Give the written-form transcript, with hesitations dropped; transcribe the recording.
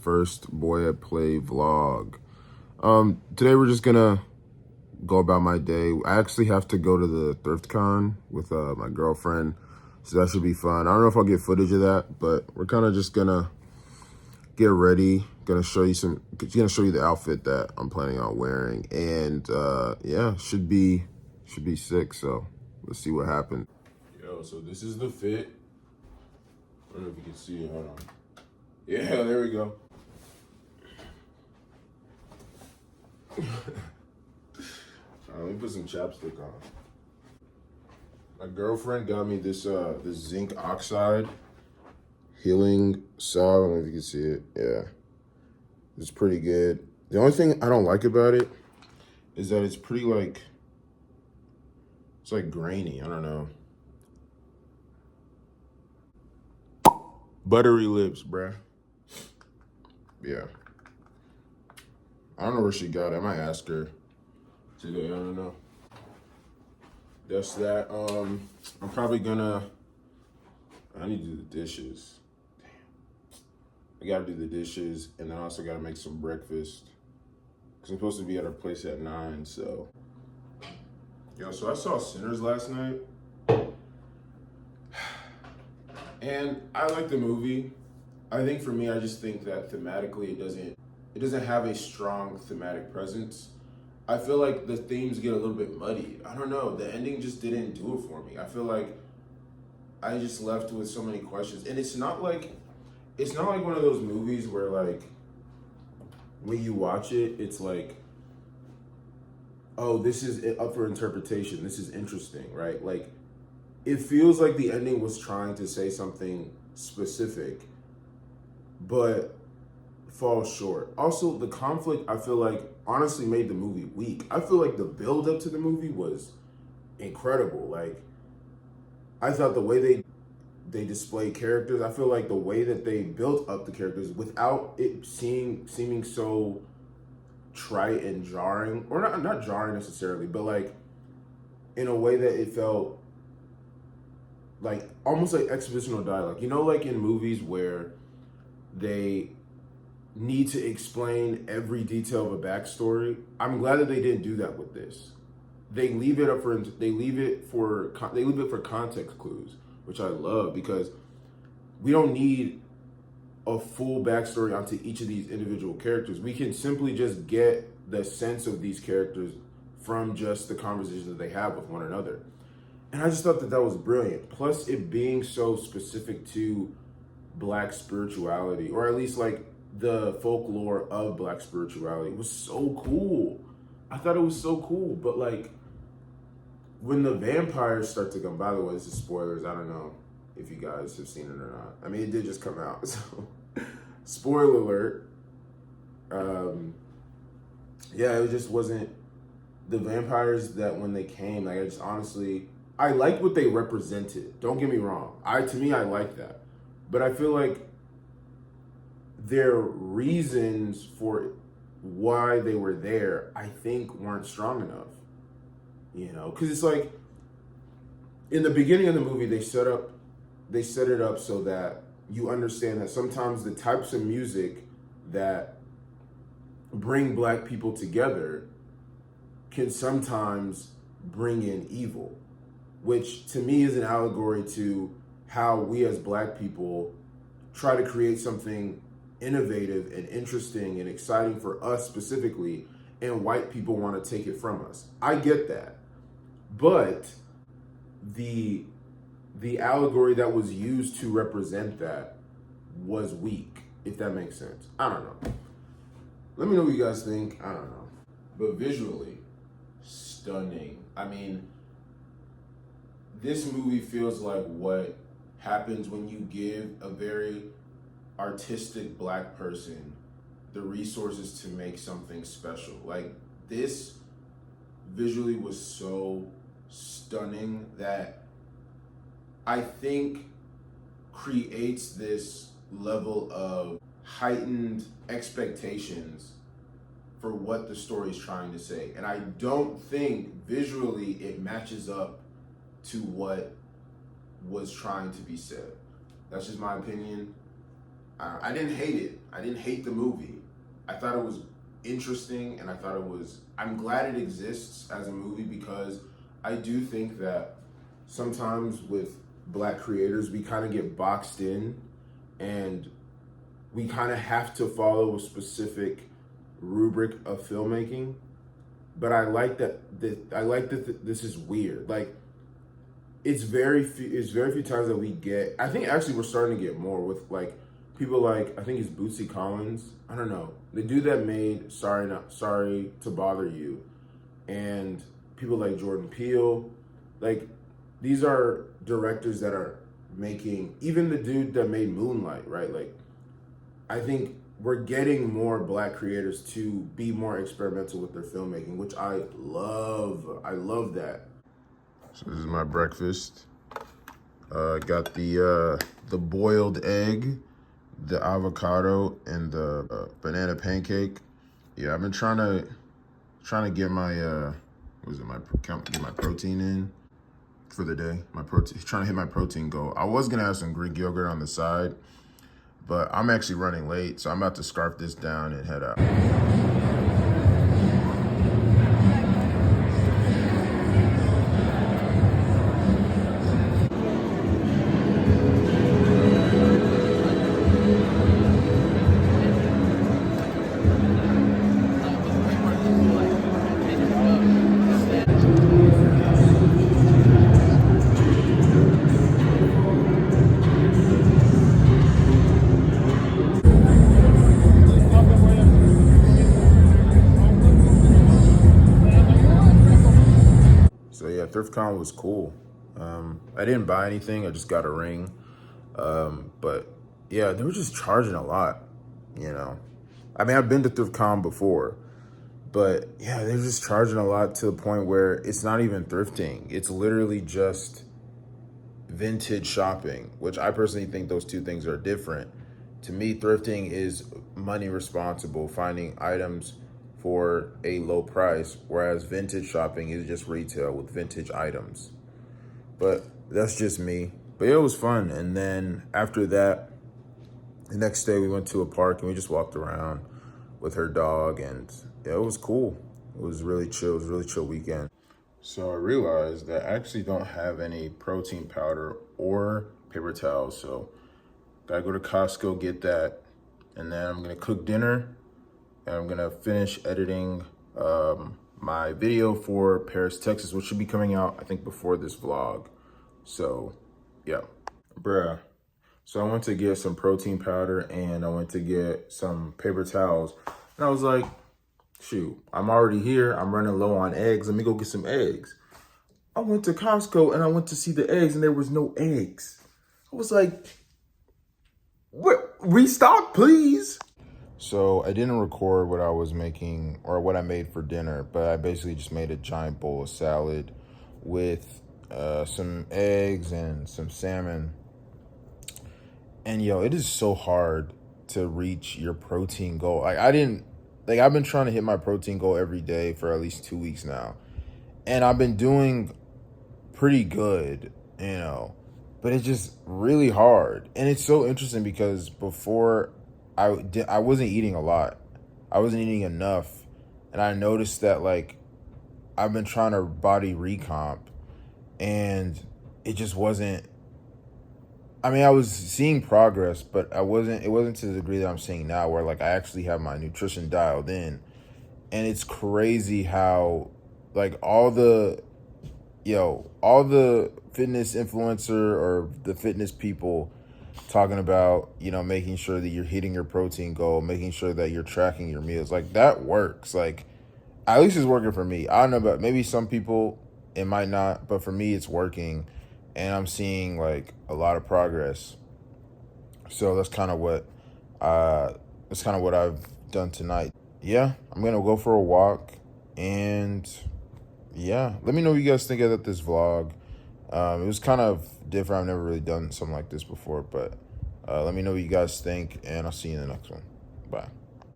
first Boy at Play vlog. Today we're just gonna go about my day. I actually have to go to the ThriftCon with my girlfriend, so that should be fun. I don't know if I'll get footage of that, but we're kind of just gonna get ready. Gonna show you the outfit that I'm planning on wearing, and yeah, should be sick. So let's see what happens. Yo, so this is the fit. I don't know if you can see it. Hold on. Yeah, there we go. Let me put some chapstick on. My girlfriend got me this this zinc oxide healing salve. I don't know if you can see it. Yeah, it's pretty good. The only thing I don't like about it is that it's pretty it's like grainy. I don't know. Buttery lips, bruh. Yeah. I don't know where she got it. I might ask her today. I don't know. That's that. I'm probably gonna. I need to do the dishes. Damn. I gotta do the dishes, and then I also gotta make some breakfast. Cause I'm supposed to be at our place at 9. So. Yo, so I saw Sinners last night, and I like the movie. I think for me, I just think that thematically it doesn't have a strong thematic presence. I feel like the themes get a little bit muddy. I don't know. The ending just didn't do it for me. I feel like I just left with so many questions. And it's not like one of those movies where like when you watch it, it's like, oh, this is up for interpretation. This is interesting, right? Like it feels like the ending was trying to say something specific, but falls short. Also, the conflict, I feel like, honestly made the movie weak. I feel like the build up to the movie was incredible. Like, I thought the way they displayed characters, I feel like the way that they built up the characters without it seeming so trite and jarring, or not jarring necessarily, but like in a way that it felt like almost like expositional dialogue. You know, like in movies where they need to explain every detail of a backstory. I'm glad that they didn't do that with this. They leave it for context clues, which I love, because we don't need a full backstory onto each of these individual characters. We can simply just get the sense of these characters from just the conversations that they have with one another. And I just thought that was brilliant. Plus it being so specific to Black spirituality, or at least like the folklore of Black spirituality, was so cool. I thought it was so cool. But like when the vampires start to come, by the way, this is spoilers. I don't know if you guys have seen it or not. I mean, it did just come out, so spoiler alert. Yeah, it just wasn't the vampires that when they came, like I liked what they represented. Don't get me wrong. To me, I like that. But I feel like their reasons for why they were there, I think, weren't strong enough. You know, because it's like in the beginning of the movie, they set it up so that you understand that sometimes the types of music that bring Black people together can sometimes bring in evil, which to me is an allegory to how we as Black people try to create something innovative and interesting and exciting for us specifically, and white people want to take it from us. I get that. But the allegory that was used to represent that was weak, if that makes sense. I don't know. Let me know what you guys think. I don't know. But visually, stunning. I mean, this movie feels like what happens when you give a very artistic Black person the resources to make something special. Like, this visually was so stunning that I think creates this level of heightened expectations for what the story is trying to say. And I don't think visually it matches up to what was trying to be said. That's just my opinion. I didn't hate it. I didn't hate the movie. I thought it was interesting, and I thought it was. I'm glad it exists as a movie because I do think that sometimes with Black creators we kind of get boxed in, and we kind of have to follow a specific rubric of filmmaking. But I like that. I like that this is weird. Like it's very few. It's very few times that we get. I think actually we're starting to get more with like people like I think it's Bootsy Collins. I don't know, the dude that made Sorry to Bother You, and people like Jordan Peele. Like these are directors that are making. Even the dude that made Moonlight, right? Like I think we're getting more Black creators to be more experimental with their filmmaking, which I love. I love that. So this is my breakfast. Got the boiled egg, the avocado, and the banana pancake. Yeah, I've been trying to get my get my protein in for the day. Trying to hit my protein goal. I was gonna have some Greek yogurt on the side, but I'm actually running late, so I'm about to scarf this down and head out. So yeah, ThriftCon was cool. I didn't buy anything. I just got a ring. But yeah, they were just charging a lot, you know. I mean, I've been to ThriftCon before, but yeah, they're just charging a lot to the point where it's not even thrifting. It's literally just vintage shopping, which I personally think those two things are different. To me, thrifting is money responsible, finding items for a low price, whereas vintage shopping is just retail with vintage items. But that's just me. But yeah, it was fun. And then after that, the next day we went to a park and we just walked around with her dog, and yeah, it was cool. It was really chill. It was a really chill weekend. So I realized that I actually don't have any protein powder or paper towels. So gotta go to Costco, get that. And then I'm gonna cook dinner, and I'm gonna finish editing my video for Paris, Texas, which should be coming out, I think, before this vlog. So yeah, bruh. So I went to get some protein powder and I went to get some paper towels. And I was like, shoot, I'm already here. I'm running low on eggs. Let me go get some eggs. I went to Costco and I went to see the eggs and there was no eggs. I was like, what? Restock, please. So I didn't record what I was making or what I made for dinner, but I basically just made a giant bowl of salad with some eggs and some salmon. And yo, it is so hard to reach your protein goal. I've been trying to hit my protein goal every day for at least 2 weeks now. And I've been doing pretty good, you know, but it's just really hard. And it's so interesting because before I wasn't eating a lot. I wasn't eating enough. And I noticed that like I've been trying to body recomp and it just wasn't. I mean, I was seeing progress, but it wasn't to the degree that I'm seeing now where like I actually have my nutrition dialed in. And it's crazy how like all the fitness influencer or the fitness people talking about, you know, making sure that you're hitting your protein goal, making sure that you're tracking your meals. Like that works. Like at least it's working for me. I don't know, but maybe some people it might not, but for me it's working. And I'm seeing like a lot of progress. So that's kind of what I've done tonight. Yeah, I'm gonna go for a walk, and yeah, let me know what you guys think of this vlog. It was kind of different. I've never really done something like this before, but let me know what you guys think, and I'll see you in the next one. Bye.